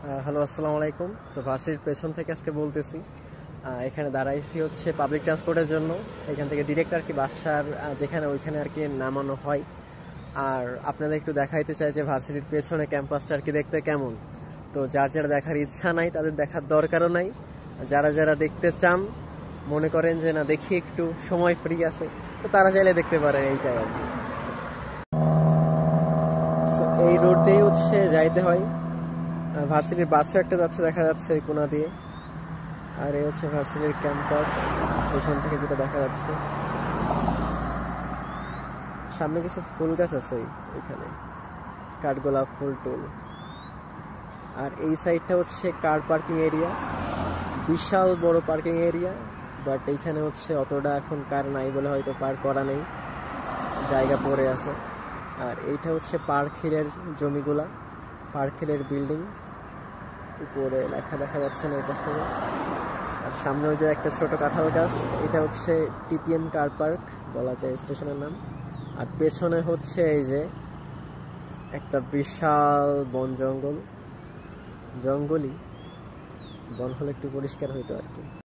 Hello, আসসালামু আলাইকুম। তো ভার্সিটির পেছন থেকে আজকে বলতেছি, এখানে দাঁড়াইছি হচ্ছে পাবলিক ট্রান্সপোর্টের জন্য। এখান থেকে ডিরেক্ট আর কি বাসার যেখানে ওইখানে আর কি নামানো হয়। আর আপনাদের একটু দেখাইতে চাই যে ভার্সিটির পেছনে ক্যাম্পাসটা আর কি দেখতে কেমন। তো যার যারা দেখার ইচ্ছা নাই তাদের দেখার দরকারও নাই। যারা যারা দেখতে চান, মনে করেন যে না দেখি একটু সময় ফ্রি আছে, তো তারা চাইলে দেখতে পারেন, এইটাই আর কি। এই রোড দিয়ে হচ্ছে যাইতে হয়। ভার্সিটির বাসও একটা যাচ্ছে, দেখা যাচ্ছে এই কোনা দিয়ে। আর এই হচ্ছে ভার্সিটির ক্যাম্পাস, পেছন থেকে যেটা দেখা যাচ্ছে। সামনে কিছু ফুল গাছ আছে ওইখানে, কাঠগোলাপ ফুল টুল। আর এই সাইডটা হচ্ছে কার পার্কিং এরিয়া, বিশাল বড় পার্কিং এরিয়া। বাট এইখানে হচ্ছে অতটা এখন কার নাই বলে হয়তো পার করা নেই, জায়গা পড়ে আছে। আর এইটা হচ্ছে পার্ক হিলের জমিগুলা, পার্ক হিলের বিল্ডিং। উপরে লেখা দেখা যাচ্ছে না এই পাশ থেকে। আর সামনে ওই যে একটা ছোট কাঁঠাল গাছ, এটা হচ্ছে টিপিএম কার পার্ক বলা যায় স্টেশনের নাম। আর পেছনে হচ্ছে এই যে একটা বিশাল বন জঙ্গল, জঙ্গলই বন হলে একটু পরিষ্কার হইতো আর কি।